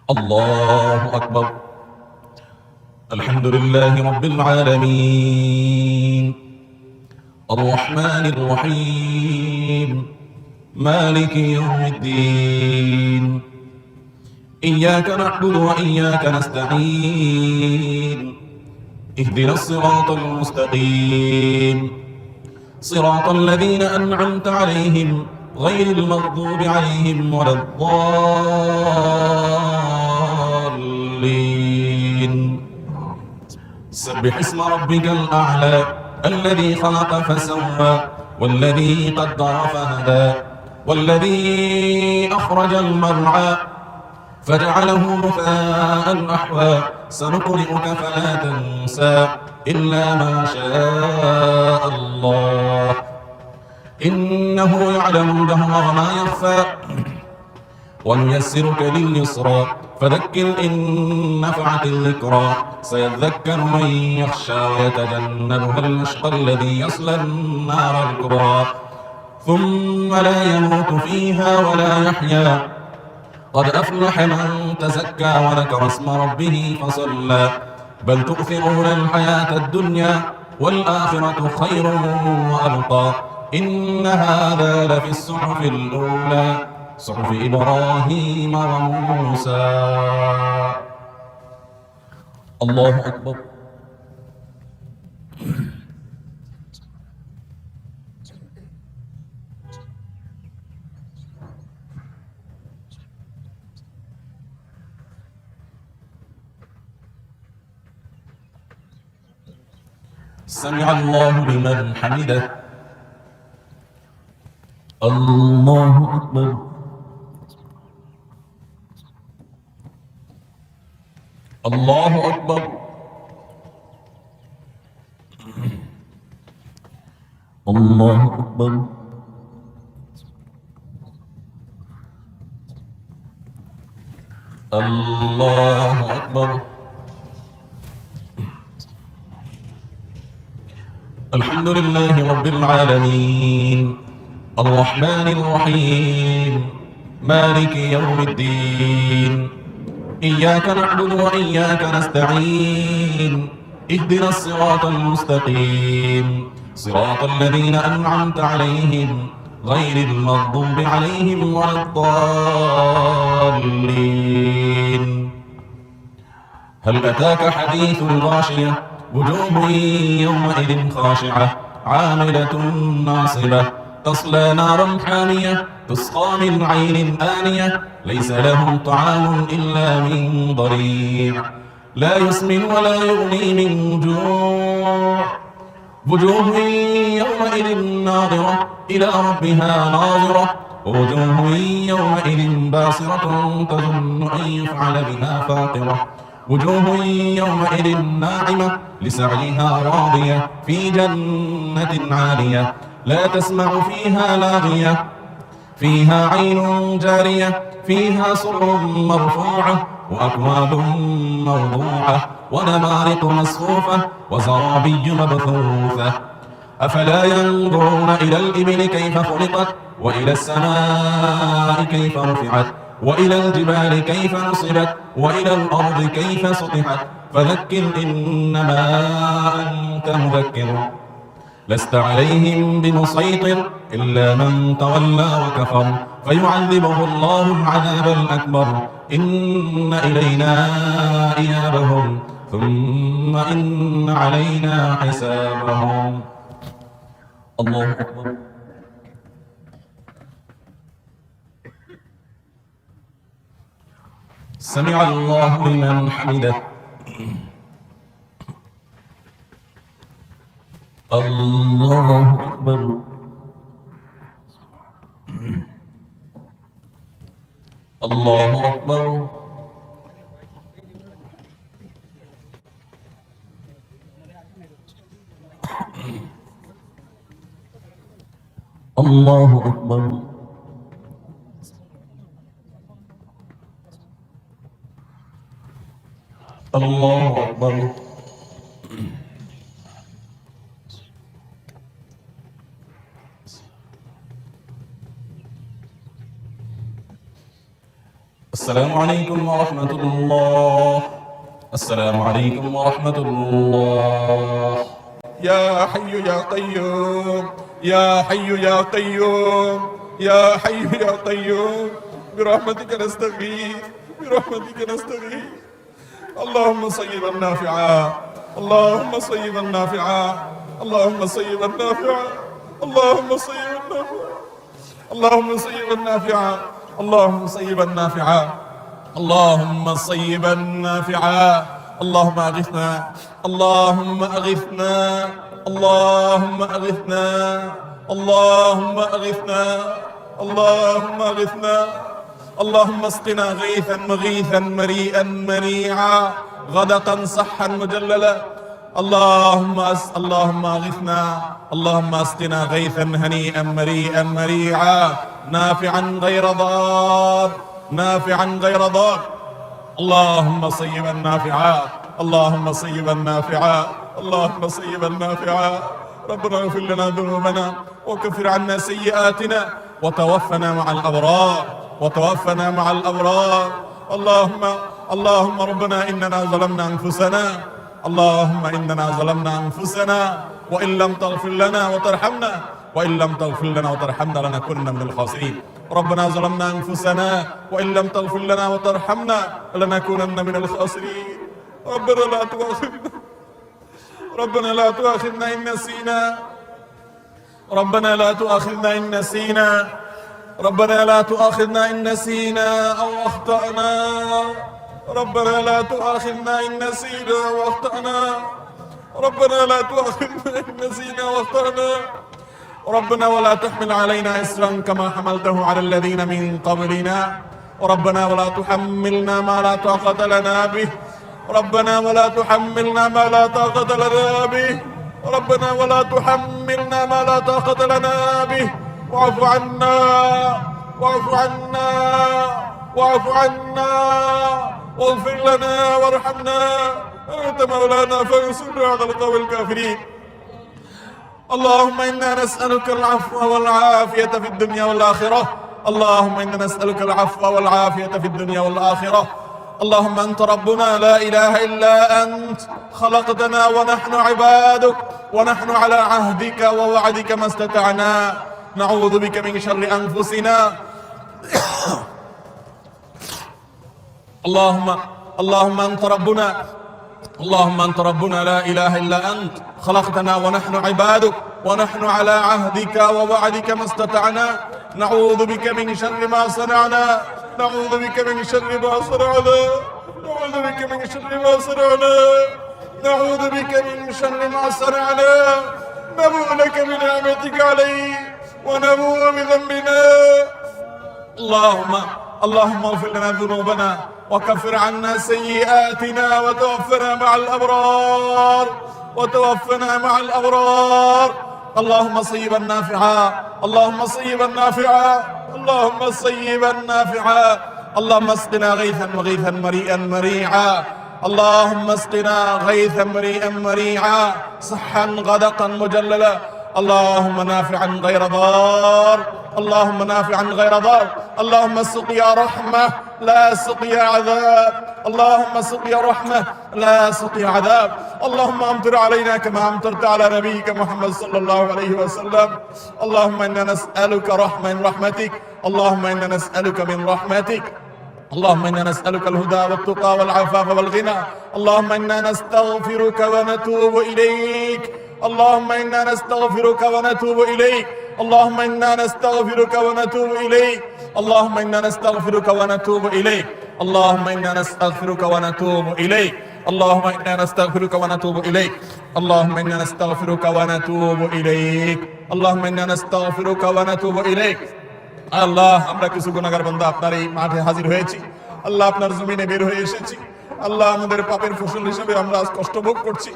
الله أكبر. الحمد لله رب العالمين، الرحمن الرحيم، مالك يوم الدين. إياك نعبد وإياك نستعين، اهدنا الصراط المستقيم، صراط الذين أنعمت عليهم غير المغضوب عليهم ولا الضالين. سبح اسم ربك الأعلى الذي خلق فسوى والذي قدر فهدى والذي أخرج المرعى فجعله غثاء أحوى. سنقرئك فلا تنسى إلا ما شاء الله، إنه يعلم الجهر وما يخفى. ونيسرك لليسرى فذكر إن نفعت الذكرى. سيذكر من يخشى ويتجنبها الأشقى الذي يصلى النار الكبرى ثم لا يموت فيها ولا يحيا. قد أفلح من تزكى وذكر اسم ربه فصلى. بل تؤثرون الحياة الدنيا والآخرة خير وأبقى. إن هذا لفي الصحف الأولى، صحف إبراهيم وموسى. الله أكبر. سمع الله لمن حمده. الله أكبر. الله أكبر. الله أكبر. الله أكبر. الحمد لله رب العالمين، الرحمن الرحيم، مالك يوم الدين. إياك نعبد وإياك نستعين، اهدنا الصراط المستقيم، صراط الذين أنعمت عليهم غير المغضوب عليهم ولا الضالين. هل أتاك حديث الغاشية؟ وجوه يومئذ خاشعة عاملة ناصبة تصلى نارا حامية تسقى من عين آنية ليس لهم طعام إلا من ضريع لا يسمن ولا يغني من جوع. وجوه يومئذ ناظرة إلى ربها ناظرة ووجوه يومئذ باسرة تظن أن يفعل بها فاقرة. وجوه يومئذ ناعمة لسعيها راضية في جنة عالية لا تسمع فيها لاغية فيها عين جارية فيها سرر مرفوعة وأكواب موضوعة ونمارق مصفوفة وزرابي مبثوثة. أفلا ينظرون إلى الإبل كيف خلقت وإلى السماء كيف رفعت وإلى الجبال كيف نصبت وإلى الأرض كيف سطحت. فذكر إنما أنت مذكر لست عليهم بمسيطر إلا من تولى وكفر فيعذبه الله العذاب الأكبر. إن إلينا إيابهم ثم إن علينا حسابهم. الله أكبر. سمع الله لمن حمده. الله أكبر. الله أكبر. الله أكبر. الله أكبر. السلام عليكم ورحمة الله. السلام عليكم ورحمة الله. يا حي يا قيوم يا حي يا قيوم يا حي يا قيوم برحمتك نستغيث برحمتك نستغيث. اللهم صيبا نافعا اللهم صيبا نافعا اللهم صيبا نافعا اللهم صيبا نافعا اللهم صيبا نافعا اللهم صيبا نافعا اللهم صيبا نافعا. اللهم اغثنا اللهم اغثنا اللهم اغثنا اللهم اغثنا اللهم اغثنا. اللهم اسقنا غيثا مغيثا مريئا منيعا غدقا صحا مجللا. اللهم اغثنا اللهم اسقنا غيثا هنيئا مريئا مريعا نافعا غير ضار نافعا غير ضار. اللهم صيبا نافعا اللهم صيبا نافعا اللهم صيبا نافعا. ربنا اغفر لنا ذنوبنا وكفر عنا سيئاتنا وتوفنا مع الابرار وتوفنا مع الابرار. اللهم ربنا اننا ظلمنا انفسنا اللهم اننا ظلمنا انفسنا وان لم تغفر لنا وترحمنا لنكونن من الخاسرين. ربنا ظلمنا انفسنا وان لم تغفر لنا وترحمنا لنكونن من الخاسرين. ربنا لا تؤاخذنا ان نسينا ربنا لا تؤاخذنا ان نسينا ربنا لا تؤاخذنا ان نسينا او اخطانا. ربنا لا تؤاخذنا ان نسينا واخطانا. ربنا لا تؤاخذنا ان نسينا واخطانا. ربنا ولا تحمل علينا إصرا كما حملته على الذين من قبلنا. ربنا ولا تحملنا ما لا طاقة لنا به. ربنا ولا تحملنا ما لا طاقة لنا به. ربنا ولا تحملنا ما لا طاقة لنا به. واعف عنا واعف عنا واعف عنا واغفر لنا وارحمنا. أنت مولانا فانصرنا على القوم الكافرين. اللهم إنا نسألك العفو والعافية في الدنيا والآخرة. اللهم إنا نسألك العفو والعافية في الدنيا والآخرة. اللهم أنت ربنا لا إله إلا أنت خلقتنا ونحن عبادك ونحن على عهدك ووعدك ما استطعنا نعوذ بك من شر أنفسنا. اللهم أنت ربنا لا إله إلا أنت خلقتنا ونحن عبادك ونحن على عهدك ووعدك ما استطعنا نعوذ بك من شر ما صنعنا نعوذ بك من شر ما صنعنا نعوذ بك من شر ما صنعنا نعوذ بك من شر ما صنعنا. نبوء لك بنعمتك علي ونبوء بذنبنا. اللهم اغفر لنا ذنوبنا وكفر عنا سيئاتنا وتوفنا مع الأبرار اللهم صيبا نافعا اللهم صيبا نافعا اللهم صيبا نافعا. اللهم اسقنا غيثا مغيثا مريئا مريعا. اللهم اسقنا غيثا مريئا مريعا صحا غدقا مجللا. اللهم نافعا غير ضار اللهم نافعا غير ضار. اللهم سقيا رحمة لا سقيا عذاب. اللهم سقيا رحمة لا سقيا عذاب. اللهم امطر علينا كما امطرت على نبيك محمد صلى الله عليه وسلم. اللهم انا نسألك رحمة من رحمتك. اللهم انا نسألك من رحمتك. اللهم انا نسألك الهدى والتقى والعفاف والغنى. اللهم انا نستغفرك ونتوب إليك. اللهم انا نستغفرك ونتوب إليك. اللهم انا نستغفرك ونتوب إليك. اللهم انا نستغفرك ونتوب إليك. اللهم انا نستغفرك ونتوب إليك. اللهم انا نستغفرك ونتوب إليك. اللهم انا نستغفرك ونتوب إليك. اللهم انا نستغفرك ونتوب إليك. আল্লাহ, আমরা কিছু গুনাহগার বান্দা আপনার এই মাঠে হাজির হয়েছি। আল্লাহ, আপনার জমিনে বের হয়ে এসেছি। আল্লাহ, আমাদের পাপের ফসল হিসেবে আমরা আজ কষ্ট ভোগ করছি।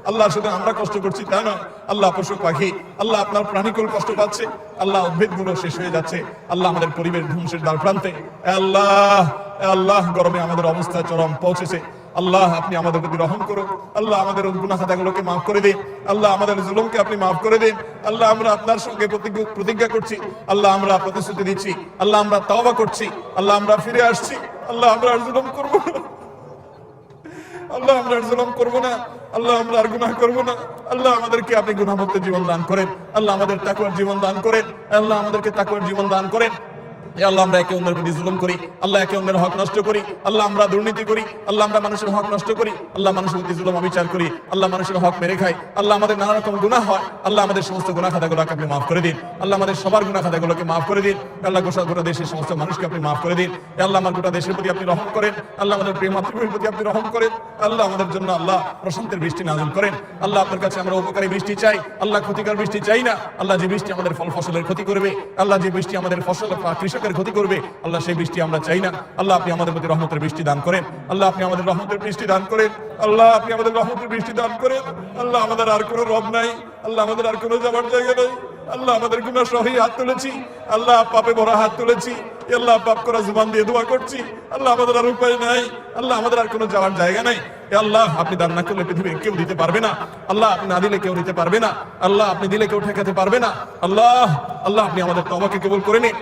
আল্লাহ, শুধু আমরা কষ্ট করছি তা নয়, আল্লাহ পশু পাখি, আল্লাহ আপনার প্রাণীকুল কষ্ট পাচ্ছে। আল্লাহ, উদ্ভিদগুলো শেষ হয়ে যাচ্ছে। আল্লাহ, আমাদের পরিবেশ ধ্বংসের দ্বার প্রান্তে। আল্লাহ, গরমে আমাদের অবস্থা চরম পৌঁছেছে। আল্লাহ আপনি আমাদের প্রতি রহম করুন। আল্লাহ আমাদের গুনাহ খাতাগুলোকে মাফ করে দিন। আল্লাহ আমাদের জুলুমকে আপনি মাফ করে দিন। আল্লাহ আমরা আপনার সঙ্গে প্রতিজ্ঞা করছি, আল্লাহ আমরা প্রতিশ্রুতি দিচ্ছি, আল্লাহ আমরা তওবা করছি, আল্লাহ আমরা ফিরে আসছি, আল্লাহ আমরা আর জুলুম করব না, আল্লাহ আমরা আর জুলুম করব না, আল্লাহ আমরা আর গুনাহ করব না। আল্লাহ আমাদেরকে আপনি গুনাহমুক্ত জীবন দান করেন। আল্লাহ আমাদের তাকওয়ার জীবন দান করেন। আল্লাহ আমাদেরকে তাকওয়ার জীবন দান করেন। আল্লাহ আমরা একে অন্যের প্রতি জুলুম করি, আল্লাহ একে অন্যের হক নষ্ট করি, আল্লাহ আমরা দুর্নীতি করি, আল্লাহ আমরা মানুষের হক নষ্ট করি, আল্লাহ মানুষের প্রতি জুলুম অবিচার করি, আল্লাহ মানুষের হক মেরে খাই, আল্লাহ আমাদের নানা রকম গুনাহ হয়, আল্লাহ আমাদের সমস্ত গুনাহ খাতাগুলোকে আপনি মাফ করে দিন। আল্লাহ আমাদের সবার গুনাহ খাতাগুলোকে মাফ করে দিন। আল্লাহ গোটা দেশের সমস্ত মানুষকে আপনি মাফ করে দিন। আল্লাহ আমার গোটা দেশের প্রতি আপনি রহম করেন। আল্লাহ আমাদের প্রিয় মাতৃভূমির প্রতি আপনি রহম করেন। আল্লাহ আমাদের জন্য আল্লাহ প্রশান্তের বৃষ্টি নাযিল করেন। আল্লাহ আপনার কাছে আমরা উপকারী বৃষ্টি চাই, আল্লাহ ক্ষতিকর বৃষ্টি চাই না। আল্লাহ যে বৃষ্টি আমাদের ফল ফসলের ক্ষতি করবে, আল্লাহ যে বৃষ্টি আমাদের ফসল কৃষকের ক্ষতি করবে, আল্লাহ সেই বৃষ্টি আমরা চাই না। আল্লাহ আপনি আমাদের প্রতি রহমতের বৃষ্টি দান করেন। আল্লাহ আপনি আমাদের রহমতের বৃষ্টি দান করেন। আল্লাহ আপনি আমাদের রহমতের বৃষ্টি দান করেন। আল্লাহ আমাদের আর কোনো রব নাই, আল্লাহ আমাদের আর কোনো যাবার জায়গা নাই। আল্লাহ আমাদের গুনাহ সহি হাত তুলেছি, আল্লাহ পাপে ভরা হাত তুলেছি, আল্লাহ পাপ করা জুবান দিয়ে দোয়া করছি। আল্লাহ আমাদের আর উপায় নাই, আল্লাহ আমাদের আর কোনো যাওয়ার জায়গা নাই। আল্লাহ আপনি দান না করলে পৃথিবীর কেউ দিতে পারবে না। আল্লাহ আপনি না দিলে কেউ দিতে পারবে না। আল্লাহ আপনি দিলে কেউ ঠেকাতে পারবে না। আল্লাহ আল্লাহ আপনি আমাদের তওবাকে কবুল করে নিন।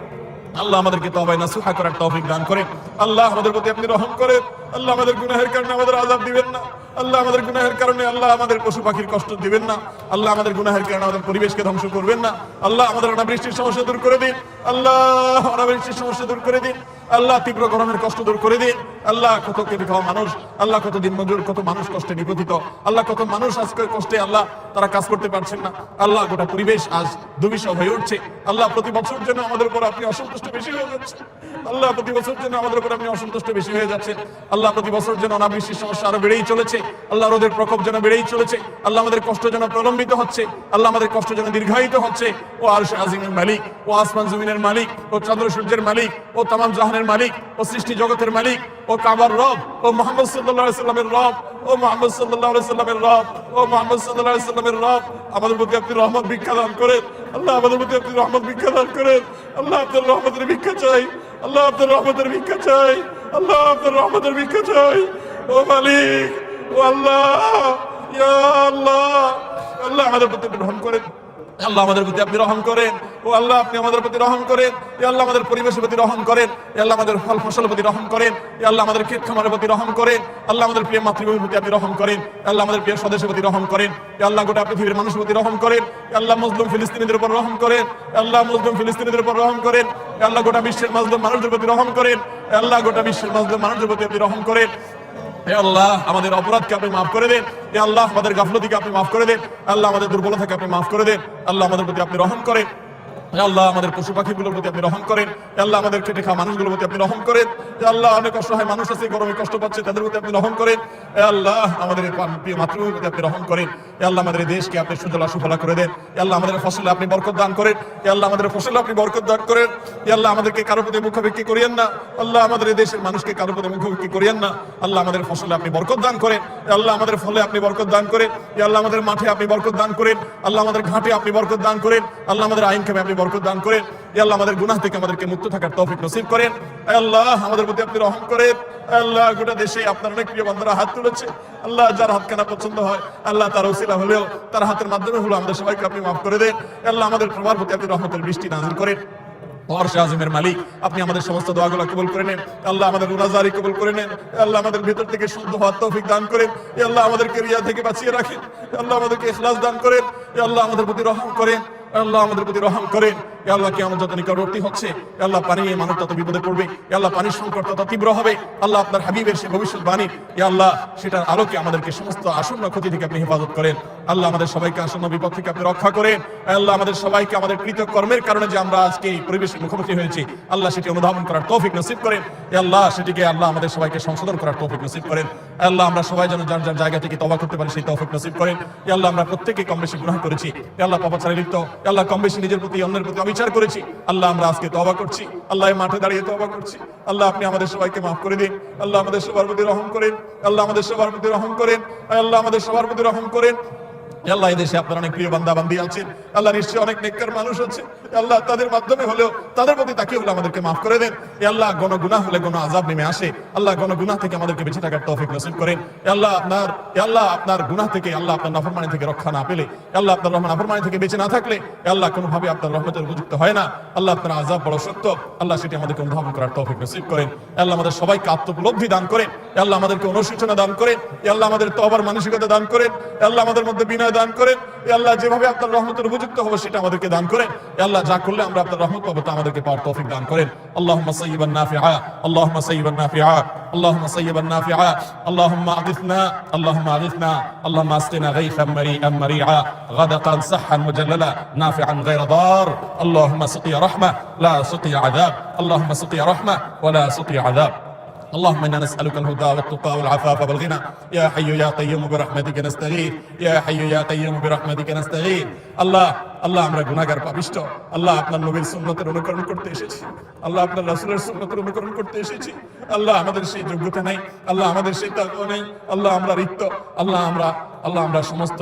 আল্লাহ আমাদেরকে তওবায়ে নাসুহা করার তৌফিক দান করেন। আল্লাহ আমাদের প্রতি আপনি রহম করেন। আল্লাহ আমাদের গুনাহের কারণে আমাদের আযাব দিবেন না। আল্লাহ আমাদের গুনাহের কারণে আল্লাহ আমাদের পশু পাখির কষ্ট দিবেন না। আল্লাহ আমাদের গুনাহের কারণে আমাদের পরিবেশকে ধ্বংস করবেন না। আল্লাহ আমাদের অনাবৃষ্টির সমস্যা দূর করে দিন। আল্লাহ অনাবৃষ্টির সমস্যা দূর করে দিন। আল্লাহ তীব্র গরমের কষ্ট দূর করে দিন। আল্লাহ কত কেটে খাওয়া মানুষ, আল্লাহ কত দিন মজুর, কত মানুষ কষ্টে নিপতিত, আল্লাহ কত মানুষ আজকে কষ্টে আল্লাহ তারা কাজ করতে পারছেন না। আল্লাহ গোটা পরিবেশ আজ দুর্বিষহ হয়ে উঠছে। আল্লাহ প্রতি বছর যেন আমাদের উপর আপনি অসন্তুষ্ট বেশি হয়ে যাচ্ছে। আল্লাহ প্রতি বছর যেন আমাদের উপর আপনি অসন্তুষ্ট বেশি হয়ে যাচ্ছেন। আল্লাহ প্রতি বছর যেন অনাবৃষ্টির সমস্যা আরো বেড়েই চলেছে। আল্লাহ রোদের প্রকোপ যেন বেড়েই চলেছে। আল্লাহ আমাদের কষ্ট যেন প্রলম্বিত হচ্ছে। আল্লাহ আমাদের কষ্ট যেন দীর্ঘায়িত হচ্ছে। ও আরশ আজিমের মালিক, ও আসমান জমিনের মালিক, ও চন্দ্র সূর্যের মালিক, ও তামাম জাহানের মালিক, ও সৃষ্টি জগতের মালিক, ও কাবার রব, ও মুহাম্মদ সাল্লাল্লাহু আলাইহি সাল্লামের রব, ও মুহাম্মদ সাল্লাল্লাহু আলাইহি সাল্লামের রব, ও মুহাম্মদ সাল্লাল্লাহু আলাইহি সাল্লামের রব, আমাদের প্রতি আপনি রহমত ভিক্ষা দান করেন। আল্লাহ আমাদের প্রতি আপনি রহমত ভিক্ষা দান করেন। আল্লাহ আপনার রহমতের ভিক্ষা চাই। আল্লাহ আপনার রহমতের ভিক্ষা চাই। আল্লাহ আপনার রহমতের ভিক্ষা চাই। ও মালিক, ও আল্লাহ, ইয়া আল্লাহ, আল্লাহ আমাদের প্রতি আপনি রহম করেন। আল্লাহ আমাদের প্রতি আপনি রহম করেন। ও আল্লাহ আপনি আমাদের প্রতি রহম করেন। আল্লাহ আমাদের পরিবেশের প্রতি রহম করেন। আল্লাহ আমাদের ফল ফসলের প্রতি রহম করেন। আল্লাহ আমাদের ক্ষেত খামারের প্রতি রহম করেন। আল্লাহ আমাদের প্রিয় মাতৃভূমির প্রতি আপনি রহম করেন। আল্লাহ আমাদের প্রিয় স্বদেশের প্রতি রহম করেন। আল্লাহ গোটা পৃথিবীর মানুষের প্রতি রহম করেন। আল্লাহ মুসলিম ফিলিস্তিনিদের উপর রহম করেন। আল্লাহ মুসলিম ফিলিস্তিনিদের উপর রহম করেন। আল্লাহ গোটা বিশ্বের মুসলিম মানুষদের প্রতি রহম করেন। আল্লাহ গোটা বিশ্বের মুসলিম মানুষদের প্রতি আপনি রহম করেন। আল্লাহ আমাদের অপরাধকে আপনি মাফ করে দেন। আল্লাহ আমাদের গাফলতিকে আপনি মাফ করে দেন। আল্লাহ আমাদের দুর্বলতাকে আপনি মাফ করে দেন। আল্লাহ আমাদের প্রতি আপনি রহম করেন। আল্লাহ আমাদের পশু পাখিগুলোর প্রতি আপনি রহম করেন। আল্লাহ আমাদের খেটে খাওয়া মানুষগুলোর প্রতি আপনি রহম করেন। আল্লাহ অনেক অসহায় মানুষ আছে, গরমে কষ্ট পাচ্ছে, তাদের প্রতি আপনি রহম করেন। আল্লাহ আমাদের প্রিয় মাতৃভূমির প্রতি আপনি রহম করেন। আল্লাহ আমাদের দেশকে আপনি সুজলা সুফলা করে দেন। আল্লাহ আমাদের ফসলে আপনি বরকত দান করেন। আল্লাহ আমাদের ফসলে আপনি বরকত দান করেন। আল্লাহ আমাদেরকে কারো প্রতি মুখাপেক্ষি করিয়েন না। আল্লাহ আমাদের এই দেশের মানুষকে কারো প্রতি মুখাপেক্ষি করিয়েন না। আল্লাহ আমাদের ফসলে আপনি বরকত দান করেন। আল্লাহ আমাদের ফলে আপনি বরকত দান করেন। আল্লাহ আমাদের মাঠে আপনি বরকত দান করেন। আল্লাহ আমাদের ঘাটে আপনি বরকত দান করেন। আল্লাহ আমাদের আইন কামে আপনি বরকত দান করেন। আল্লাহ আমাদের গুনাহ থেকে আমাদেরকে মুক্ত থাকার তৌফিক নসিব করেন। আল্লাহ আমাদের প্রতি আপনি রহম করেন। আল্লাহ গোটা দেশে আপনার অনেক প্রিয় বান্দারা হাত তুলেছে। আল্লাহ যার হাত কানা পছন্দ হয়, আল্লাহ তার ওসিলা হলেও, তার হাতের মাধ্যমে হলো আমাদের সবাইকে আপনি মাফ করে দেন। আল্লাহ আমাদের সবার প্রতি আপনি রহমতের বৃষ্টি নাযিল করেন। আরশ আজিমের মালিক, আপনি আমাদের সমস্ত দোয়াগুলো কবুল করে নেন। আল্লাহ আমাদের রোজাদারি কবুল করে নেন। আল্লাহ আমাদের ভেতর থেকে শুদ্ধ হওয়ার তৌফিক দান করেন। আল্লাহ আমাদেরকে রিয়া থেকে বাঁচিয়ে রাখেন। আল্লাহ আমাদেরকে ইখলাস দান করেন। আল্লাহ আমাদের প্রতি রহম করেন। আল্লাহ আমাদের প্রতি রহম করেন। আল্লাহ কিয়ামত যত নিকটবর্তী হচ্ছে, আল্লাহ পানি নিয়ে মানুষ তত বিপদে পড়বে। আল্লাহ পানির সংকট তত তীব্র হবে। আল্লাহ আপনার হাবিবের সে ভবিষ্যৎবাণী, আল্লাহ সেটার আলোকে আমাদেরকে সমস্ত আসন্ন ক্ষতি থেকে আপনি হেফাজত করেন। আল্লাহ আমাদের সবাইকে আসন্ন বিপদ থেকে আপনি রক্ষা করেন। আল্লাহ আমাদের সবাইকে আমাদের কৃত কর্মের কারণে যে আমরা আজকে এই পরিবেশের মুখোমুখি হয়েছি, আল্লাহ সেটি অনুধাবন করার তৌফিক নসিব করেন। আল্লাহ সেটিকে আল্লাহ আমাদের সবাইকে সংশোধন করার তৌফিক নসিব করেন। আল্লাহ আমরা সবাই যেন যার যার জায়গা থেকে তওবা করতে পারি সেই তৌফিক নসিব করেন। আল্লাহ আমরা প্রত্যেকে কম বেশি গুনাহ করেছি। আল্লাহ পাপাচারে লিপ্ত, আল্লাহ কম বেশি নিজের প্রতি অন্যের প্রতি অবিচার করেছি। আল্লাহ আমরা আজকে তওবা করছি। আল্লাহ এই মাঠে দাঁড়িয়ে তওবা করছি। আল্লাহ আপনি আমাদের সবাইকে মাফ করে দিন। আল্লাহ আমাদের সবার প্রতি রহম করেন। আল্লাহ আমাদের সবার প্রতি রহম করেন। আল্লাহ আমাদের সবার প্রতি রহম করেন। আল্লাহ এই দেশে আপনার অনেক প্রিয় বান্দা বান্দি আছেন। আল্লাহ নিশ্চয়ই অনেক নেককার মানুষ আছে। আল্লাহ তাদের মাধ্যমে হলেও তাদের প্রতি তাকিয়ে হলে আমাদেরকে মাফ করে দেন। আল্লাহ গুনাহ হলে আযাব নেমে আসে, আল্লাহ গুনাহ থেকে আমাদেরকে বেঁচে থাকার তৌফিক নসিব করেন। আল্লাহ আপনার গুনাহ থেকে, আল্লাহ আপনার নাফরমানি থেকে রক্ষা না পেলে, আল্লাহ আপনার নাফরমানি থেকে বেঁচে না থাকলে আল্লাহ কোনোভাবে আপনার রহমতের উপযুক্ত হয় না। আল্লাহ আপনার আযাব বড় সত্য, আল্লাহ সেটি আমাদেরকে অনুধাবন করার তৌফিক নসিব করেন। আল্লাহ আমাদের সবাইকে আত্মোপলব্ধি দান করেন, আল্লাহ আমাদেরকে অনুশোচনা দান করেন, আল্লাহ আমাদের তওবার মানসিকতা দান করেন, আল্লাহ আমাদের মধ্যে বিনয় দান করেন। আল্লাহ যেভাবে আপনার রহমতের উপযুক্ত হবে সেটা আমাদেরকে দান করেন। আল্লাহ যা করলে আমরা আপনার রহমত পাবো তা আমাদেরকে পাওয়ার তৌফিক দান করেন। আল্লাহুম্মা সাইয়্যিবান নাফিআ, আল্লাহুম্মা সাইয়্যিবান নাফিআ, আল্লাহুম্মা সাইয়্যিবান নাফিআ, আল্লাহুম্মা আগিথনা, আল্লাহুম্মা আগিথনা, আল্লাহুম্মা আসকিনা গায়থান মারিআন মারিআ, গাদাকান সাহহান মুজাল্লালা নাফিআন গায়রা দার, আল্লাহুম্মা সাকিয়া রাহমা লা সাকিয়া আযাব, আল্লাহুম্মা সাকিয়া রাহমা ওয়া লা সাকিয়া আযাব। اللهم انا نسالك الهدى والتقى والعفاف والغنى يا حي يا قيوم برحمتك نستغيث يا حي يا قيوم برحمتك نستغيث আল্লাহ আমরা গুনাহগার পাপিষ্ঠ, আল্লাহ আপনার নবীর সুন্নতের অনুকরণ করতে এসেছি, আল্লাহ আপনার রাসূলের সুন্নতের অনুকরণ করতে এসেছি। আল্লাহ আমাদের সেই যোগ্যতা নাই, আল্লাহ আমাদের সেই তাকওয়া নেই, আল্লাহ আমরা রিক্ত, আল্লাহ আমরা সমস্ত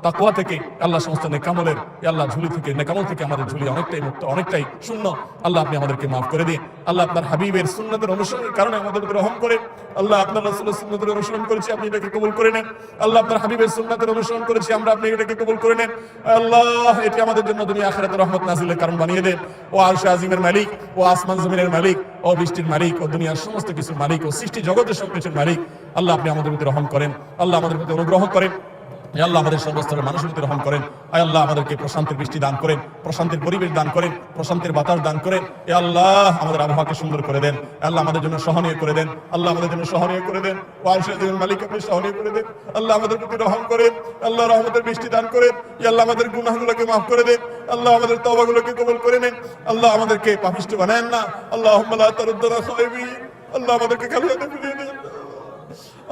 তাকওয়া থেকে, আল্লাহ সমস্ত নেকামলের, আল্লাহ ঝুলি থেকে, নেকামল থেকে আমাদের ঝুলি অনেকটাই মুক্ত, অনেকটাই শূন্য। আল্লাহ আপনি আমাদেরকে মাফ করে দিন। আল্লাহ আপনার হাবিবের সুন্নতের অনুসরণের কারণে আমাদের উপর রহম করেন। আল্লাহ আপনার রাসূলের সুন্নতের অনুসরণ করেছি, আপনি এটাকে কবুল করে নেন। আল্লাহ আপনার হাবিবের সুন্নতের অনুসরণ করেছি আমরা, আপনি এটাকে কবুল করে নেন। আল্লাহ এটি আমাদের জন্য দুনিয়া আখিরাতে রহমত নাযিলের কারণ বানিয়ে দেন। ও আরশে আজিমের মালিক, ও আসমান জমিনের মালিক, ও বৃষ্টির মালিক, ও দুনিয়ার সমস্ত কিছুর মালিক, ও সৃষ্টি জগতের সবকিছুর মালিক, আল্লাহ আপনি আমাদের প্রতি রহম করেন। আল্লাহ আমাদের প্রতি অনুগ্রহ করেন। আল্লাহ আমাদের সর্বস্তরের মানুষের প্রতি রহম করেন। আল্লাহ আমাদেরকে প্রশান্তির বৃষ্টি দান করেন, প্রশান্তির পরিবেশ দান করেন, প্রশান্তির বাতাস দান করেন। আল্লাহ আমাদের আবহাওয়াকে সুন্দর করে দেন, আল্লাহ আমাদের জন্য সহনীয় করে দেন, আল্লাহ আমাদের জন্য সহনীয় করে দেন। ওয়ারশের মালিক আপনি সহনীয় করে দেন। আল্লাহ আমাদের প্রতি রহম করেন, আল্লাহ রহমতের বৃষ্টি দান করেন। আল্লাহ আমাদের গুনাহগুলোকে মাফ করে দেন, আল্লাহ আমাদের তওবাগুলোকে কবুল করে নেন। আল্লাহ আমাদেরকে পাপিষ্ঠ বানায়েন না। আল্লাহুম্মা লা তারুদ্দানা খায়বিন, আল্লাহ আমাদেরকে খালি হাতে ফিরিয়ে দেন।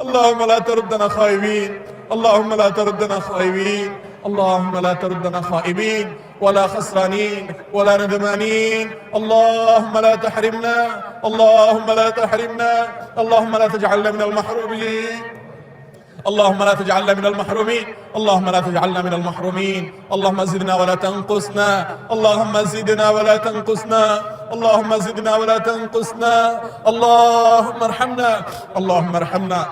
اللهم لا تردنا خائبين، اللهم لا تردنا خائبين، اللهم لا تردنا خائبين ولا خسرانين ولا ندمانين. اللهم لا تحرمنا، اللهم لا تحرمنا، اللهم لا تجعلنا من المحرومين، اللهم لا تجعلنا من المحرومين، اللهم لا تجعلنا من المحرومين. اللهم زدنا ولا تنقصنا، اللهم زدنا ولا تنقصنا، اللهم زدنا ولا تنقصنا. اللهم ارحمنا، اللهم ارحمنا.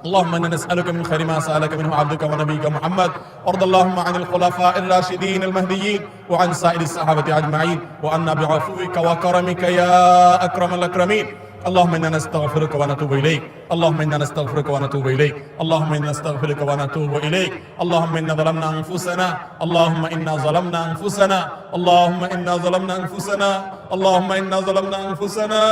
اللهم انا نسالك من خير ما سالك منه عبدك ونبيك محمد. وارض اللهم عن الخلفاء الراشدين المهديين وعن سائر الصحابه اجمعين وعنا بعفوك وكرمك يا اكرم الاكرمين. اللهم انا نستغفرك ونتوب اليك، اللهم انا نستغفرك ونتوب اليك، اللهم انا نستغفرك ونتوب اليك. اللهم انا ظلمنا انفسنا، اللهم انا ظلمنا انفسنا، اللهم انا ظلمنا انفسنا، اللهم انا ظلمنا انفسنا.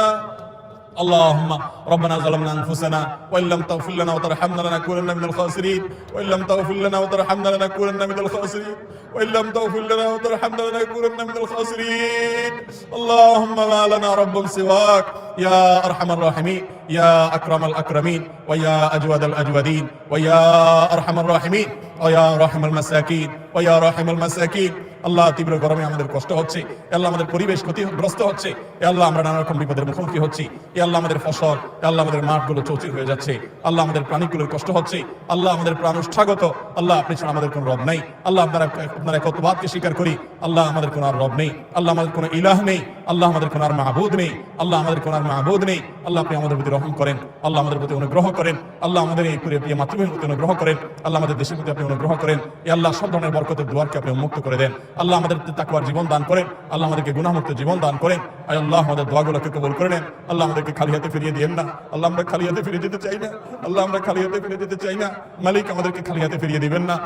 اللهم ربنا ظلمنا انفسنا وان لم تغفر لنا وترحمنا لنكونن من الخاسرين، وان لم تغفر لنا وترحمنا لنكونن من الخاسرين، وان لم تغفر لنا وترحمنا لنكونن من الخاسرين. اللهم ما لنا رب سواك يا ارحم الراحمين، يا اكرم الاكرمين، ويا اجود الاجودين، ويا ارحم الراحمين، ويا راحم المساكين، ويا راحم المساكين. আল্লাহ তীব্র গরমে আমাদের কষ্ট হচ্ছে, আল্লাহ আমাদের পরিবেশ ক্ষতিগ্রস্ত হচ্ছে, আল্লাহ আমরা নানা রকম বিপদের মুখোমুখি হচ্ছি, আল্লাহ আমাদের ফসল, আল্লাহ আমাদের মাঠগুলো চৌচির হয়ে যাচ্ছে, আল্লাহ আমাদের প্রাণীগুলোর কষ্ট হচ্ছে, আল্লাহ আমাদের প্রাণ উৎসাগত, আল্লাহ আপনি ছাড়া আমাদের কোনো রব নেই, আল্লাহ আপনার একত্ববাদকে স্বীকার করি, আল্লাহ আমাদের কোনো আর রব নেই, আল্লাহ আমাদের কোনো ইলাহ নেই, আল্লাহ আমাদের কোনো আর মাহবুদ নেই, আল্লাহ আমাদের কোনো আর মাহবুদ নেই। আল্লাহ আপনি আমাদের প্রতি রহম করেন, আল্লাহ আমাদের প্রতি অনুগ্রহ করেন, আল্লাহ আমাদের এই প্রিয় মাতৃভূমির প্রতি অনুগ্রহ করেন, আল্লাহ আমাদের দেশের প্রতি আপনি অনুগ্রহ করেন। আল্লাহ সব ধরনের বরকতের দুয়ারকে আপনি উন্মুক্ত করে দেন, আল্লাহ আমাদের তাকওয়ার জীবন দান করেন, আল্লাহ আমাদেরকে গুনাহমুক্ত জীবন দান করেন। আল্লাহ আমাদের দোয়াগুলোকে কবুল করে নেন, আল্লাহ আমাদেরকে খালি হাতে ফিরিয়ে দিয়েন না, আল্লাহ আমরা খালি হাতে ফিরে যেতে চাই না, আল্লাহ আমরা খালি হাতে ফিরে যেতে চাই না। মালিক আমাদেরকে খালি হাতে ফিরিয়ে দিবেন না,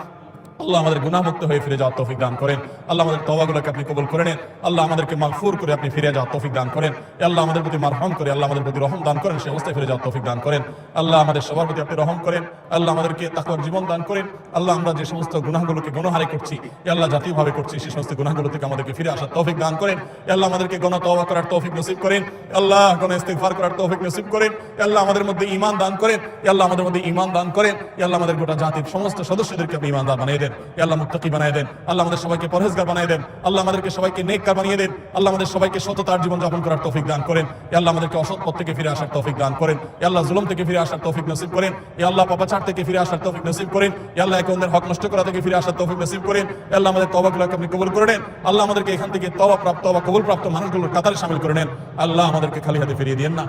আল্লাহ আমাদের গুনাহমুক্ত হয়ে ফিরে যাওয়ার তৌফিক দান করেন, আল্লাহ আমাদের তওবাগুলোকে আপনি কবুল করে নেন, আল্লাহ আমাদেরকে মাগফুর করে আপনি ফিরে যাওয়ার তৌফিক দান করেন, আল্লাহ আমাদের প্রতি মারহাম করে আল্লাহ আমাদের প্রতি রহম দান করেন, সেই অবস্থায় ফিরে যাওয়ার তৌফিক দান করেন। আল্লাহ আমাদের সবার প্রতি আপনি রহম করেন, আল্লাহ আমাদেরকে তাকওয়ার জীবন দান করেন। আল্লাহ আমরা যে সমস্ত গুনাহগুলোকে গণহারে করছি, আল্লাহ জাতীয়ভাবে করছি, সেই সমস্ত গুনাহগুলো থেকে আমাদেরকে ফিরে আসার তৌফিক দান করেন। আল্লাহ আমাদেরকে গণ তওবা করার তৌফিক নসিব করেন, আল্লাহ গণ ইস্তিগফার করার তৌফিক নসিব করেন, আল্লাহ আমাদের মধ্যে ঈমান দান করেন, আল্লাহ আমাদের মধ্যে ঈমান দান করেন, আল্লাহ আমাদের গোটা জাতির সমস্ত সদস্যদেরকে আপনি ঈমানদার বানিয়ে দেন। দেন, ইয়া আল্লাহ মুত্তাকি বানায় দেন, আল্লাহ আমাদের সবাইকে পরহেজগার বানায় দেন, আল্লাহ আমাদেরকে সবাইকে নেককার বানিয়ে দেন, আল্লাহ আমাদের সবাইকে সততার জীবন যাপন করার তৌফিক দান করেন, ইয়া আল্লাহ আমাদেরকে অসৎ পথ থেকে ফিরে আসার তৌফিক দান করেন, ইয়া আল্লাহ জুলুম থেকে ফিরে আসার তৌফিক নসিব করেন, ইয়া আল্লাহ পাপাচার থেকে ফিরে আসার তৌফিক নসিব করেন, ইয়া আল্লাহ একে অন্যের হক নষ্ট করা থেকে ফিরে আসার তৌফিক নসিব করেন, ইয়া আল্লাহ আমাদের তওবাগুলোকে আপনি কবুল করে নেন, আল্লাহ আমাদেরকে এখান থেকে তওবা প্রাপ্ত বা কবুল প্রাপ্ত মানুষগুলোর কাতারে শামিল করে নেন, আল্লাহ আমাদেরকে খালি হাতে ফিরিয়ে দিয়েন না।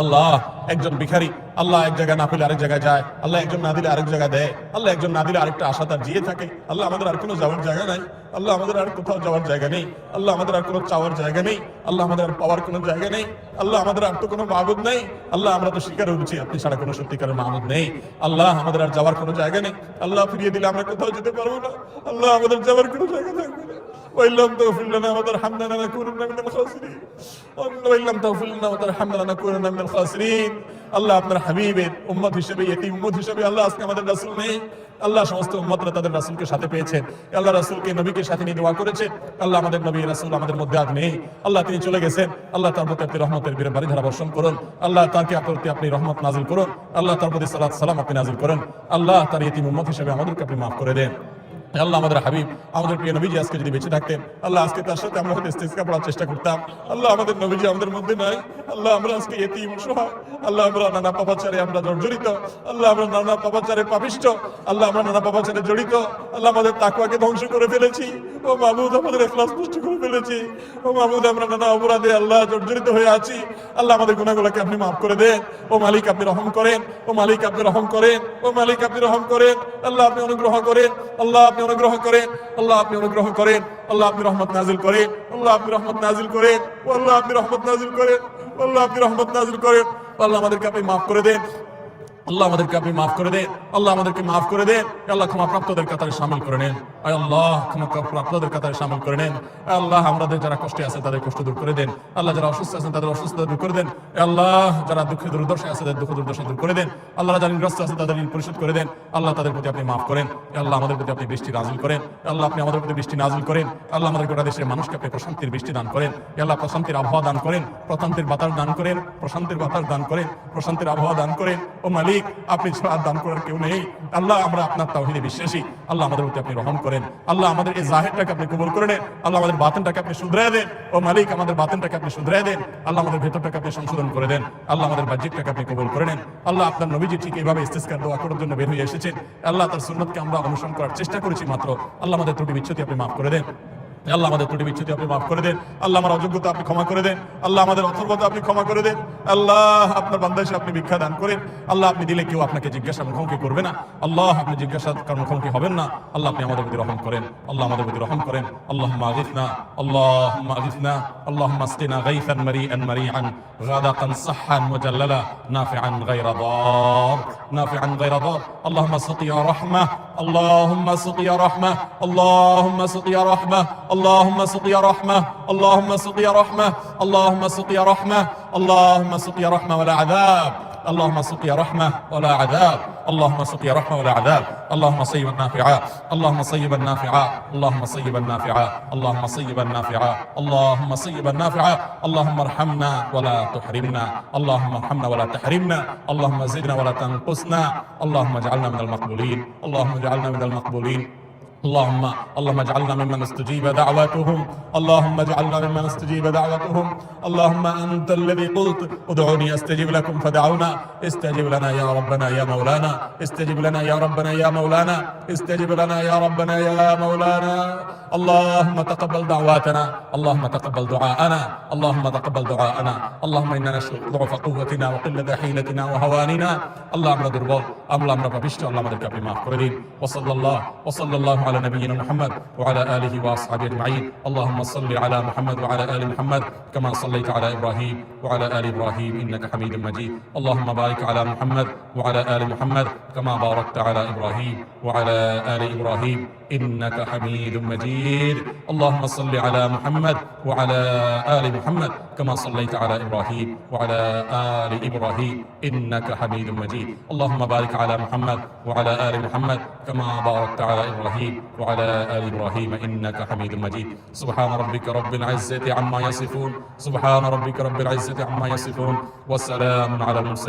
আল্লাহ একজন ভিখারি আল্লাহ এক জায়গায় না পেলে আরেক জায়গায় যায়, আল্লাহ একজন না দিলে আরেক জায়গায় দেয়, আল্লাহ একজন না দিলে আরেকটা আশা তার জিয়ে থাকে, আল্লাহ আমাদের আর কোনো যাওয়ার জায়গা নাই, আল্লাহ আমাদের আর কোথাও যাওয়ার জায়গা নেই, আল্লাহ আমাদের আর কোনো চাওয়ার জায়গা নেই, আল্লাহ আমাদের আর পাওয়ার কোনো জায়গা নেই, আল্লাহ আমাদের আর তো কোনো মাবুদ নেই, আল্লাহ আমরা তো স্বীকার হচ্ছি আপনি ছাড়া কোনো সত্যিকারের মাবুদ নেই, আল্লাহ আমাদের আর যাওয়ার কোনো জায়গা নেই, আল্লাহ ফিরিয়ে দিলে আমরা কোথাও যেতে পারবো না, আল্লাহ আমাদের যাওয়ার কোনো জায়গা থাকবে না। وإن لم تغفر لنا وترحمنا لنكونن من الخاسرين وإن لم تغفر لنا وترحمنا لنكونن من الخاسرين আল্লাহ আপনার হাবিবের উম্মত হিসেবে ইতিম উম্মত হিসেবে আল্লাহ আজকে আমাদের রাসূল নেই, আল্লাহ সমস্ত উম্মতরা তাদের রাসূলকে সাথে পেয়েছেন, আল্লাহ রাসূলকে নবীকে সাথে নিয়ে দোয়া করেছে, আল্লাহ আমাদের নবী রাসূল আমাদের মধ্যে আজ নেই, আল্লাহ তিনি চলে গেছেন, আল্লাহ তার প্রতি আপনি রহমতের বারিধারা বর্ষণ করুন, আল্লাহ তাকে প্রতি আপনি রহমত নাজিল করুন, আল্লাহ তার প্রতি সালাত সালাম আপনি নাজিল করুন, আল্লাহ তার ইতিম উম্মত হিসেবে আমাদেরকে আপনি মাফ করে দেন। আল্লাহ আমাদের হাবিব আমাদের প্রিয় নবীজি আজকে যদি বেঁচে থাকতেন, আল্লাহ আজকে তার সাথে আমরা হয়তো ইস্তেসকা পড়ার চেষ্টা করতাম, আল্লাহ আমাদের নবীজি আমাদের মধ্যে নাই, আল্লাহ আমরা আজকে ইতিম অসহায়, আল্লাহ আমরা নানা পাপাচারে আমরা জর্জরিত, আল্লাহ আমরা নানা পাপাচারে পাপিষ্ঠ, আল্লাহ আমরা নানা পাপাচারে জড়িত, আল্লাহ আমাদের তাকওয়াকে ধ্বংস করে ফেলেছি, ও মাহমুদ আমাদের ইখলাস নষ্ট করে ফেলেছি, ও মাহমুদ আমরা নানা অপরাধে আল্লাহ জর্জরিত হয়ে আছি, আল্লাহ আমাদের গুনাহগুলোকে আপনি মাফ করে দেন, ও মালিক আপনি রহম করেন, ও মালিক আপনি রহম করেন, ও মালিক আপনি রহম করেন, আল্লাহ আপনি অনুগ্রহ করেন, আল্লাহ আপনি অনুগ্রহ করেন, আল্লাহ আপনি অনুগ্রহ করেন, আল্লাহ আপনি রহমত নাজিল করেন, আল্লাহ আপনি রহমত নাজিল করেন, আল্লাহ আপনি রহমত নাজিল করেন, আল্লাহ আপনি রহমত নাজিল করেন, আল্লাহ আমাদেরকে আপনি মাফ করে দেন, আল্লাহ আমাদেরকে আপনি মাফ করে দেন, আল্লাহ আমাদেরকে মাফ করে দেন, আল্লাহ ক্ষমাপ্রাপ্তদের কাতারে শামিল করে নেন, আল্লাহ ক্ষমাপ্রাপ্তদের কাতারে শামিল করে নেন, আল্লাহ আমাদের যারা কষ্টে আছে তাদের কষ্ট দূর করে দেন, আল্লাহ যারা অসুস্থ আছেন তাদের অসুস্থতা দূর করে দেন, আল্লাহ যারা দুঃখে দুর্দশায় আছে তাদের দুঃখ দুর্দশা দূর করে দেন, আল্লাহ যারা ঋণগ্রস্ত আছে তাদের ঋণ পরিশোধ করে দেন, আল্লাহ তাদের প্রতি আপনি মাফ করেন, আল্লাহ আমাদের প্রতি আপনি বৃষ্টি নাজিল করেন, আল্লাহ আপনি আমাদের প্রতি বৃষ্টি নাজিল করেন, আল্লাহ আমাদের গোটা দেশের মানুষকে আপনি প্রশান্তির বৃষ্টি দান করেন, আল্লাহ প্রশান্তির আবহাওয়া দান করেন, প্রশান্তির বাতাস দান করেন, প্রশান্তির বাতাস দান করেন, প্রশান্তির আবহাওয়া দান করেন, ও মালিক আপনি ছাড়া দান করার কেউ নেই, আল্লাহ আমরা আপনার তাওহীদে বিশ্বাসী, আল্লাহ আমাদের প্রতি আপনি রহম করেন, আল্লাহ আমাদের এই জাহিরটাকে আপনি কবুল করে নেন, আল্লাহ আমাদের বাতিনটাকে আপনি শুধরায় দেন, ও মালিক আমাদের বাতিনটাকে আপনি শুধরায় দেন, আল্লাহ আমাদের ভেতরটাকে আপনি সংশোধন করে দেন, আল্লাহ আমাদের বাহ্যিকটাকে আপনি কবুল করে নেন, আল্লাহ আপনার নবীজি ঠিক এইভাবে ইস্তিসকার দোয়া করার জন্য বের হয়ে এসেছেন, আল্লাহ তার সুন্নতকে আমরা অনুসরণ করার চেষ্টা করেছি মাত্র, আল্লাহ আমাদের ত্রুটি বিচ্ছুতি আপনি মাফ করে দেন, আল্লাহ আমাদের ত্রুটি বিচ্ছুতি আপনি মাফ করে দেন, আল্লাহ আমার অযোগ্যতা আপনি ক্ষমা করে দেন, আল্লাহ আমাদের অথর্বতা আপনি ক্ষমা করে দেন, আল্লাহ আপনার বান্দা এসে আপনি ভিক্ষা দান করেন, আল্লাহ আপনি দিলে কেউ আপনাকে জিজ্ঞাসা মুখোমুখি করবে না, আল্লাহ আপনি জিজ্ঞাসা মুখোমুখি হবেন না, আল্লাহ আপনি আমাদের প্রতি রহম করেন, আল্লাহ আমাদের প্রতি রহম করেন, আল্লাহুম্মা আগিথনা আল্লাহুম্মা আগিথনা আল্লাহুম্মা আসকিনা গাইসান মারিআন মারিআন গাদাকান সাহহান মুজাল্লালা নাফিআন গায়রা দার নাফিআন গায়রা দার আল্লাহুম্মা সাকিয়া রাহমাহ আল্লাহুম্মা সাকিয়া রাহমাহ আল্লাহুম্মা সাকিয়া রাহমাহ اللهم سقيا رحمة اللهم سقيا رحمة اللهم سقيا رحمة اللهم سقيا رحمة ولا عذاب اللهم سقيا رحمة ولا عذاب اللهم سقيا رحمة ولا عذاب اللهم صيبا نافعا اللهم صيبا نافعا اللهم صيبا نافعا اللهم صيبا نافعا اللهم صيبا نافعا اللهم ارحمنا ولا تحرمنا اللهم ارحمنا ولا تحرمنا اللهم زدنا ولا تنقصنا اللهم اجعلنا من المقبولين اللهم اجعلنا من المقبولين اللهم اجعلنا ممن استجيب دعواتهم اللهم اجعلنا ممن استجيب دعوتهم اللهم انت الذي قلت ادعوني استجب لكم فدعونا استجب لنا يا ربنا يا مولانا استجب لنا يا ربنا يا مولانا استجب لنا يا ربنا يا مولانا اللهم تقبل دعواتنا اللهم تقبل دعاءنا اللهم تقبل دعاءنا اللهم انا نشكو ضعف قوتنا وقلة حيلتنا وهواننا اللهم আমরা দুর্বল আমরা পাপিষ্ঠ আল্লাহ আমাদেরকে আপনি মাফ করে দিন ওয়াসাল্লাল্লাহু على نبينا محمد وعلى آله وأصحابه أجمعين اللهم صل على محمد وعلى آل محمد كما صليت على إبراهيم وعلى آل إبراهيم إنك حميد مجيد اللهم بارك على محمد وعلى آل محمد كما باركت على إبراهيم وعلى آل إبراهيم إنك حميد مجيد اللهم صل على محمد وعلى آل محمد كما صليت على إبراهيم وعلى آل إبراهيم إنك حميد مجيد اللهم بارك على محمد وعلى آل محمد كما باركت على إبراهيم وعلى آل إبراهيم إنك حميد مجيد سبحان ربك رب العزة عما يصفون سبحان ربك رب العزة عما يصفون والسلام على المرسلين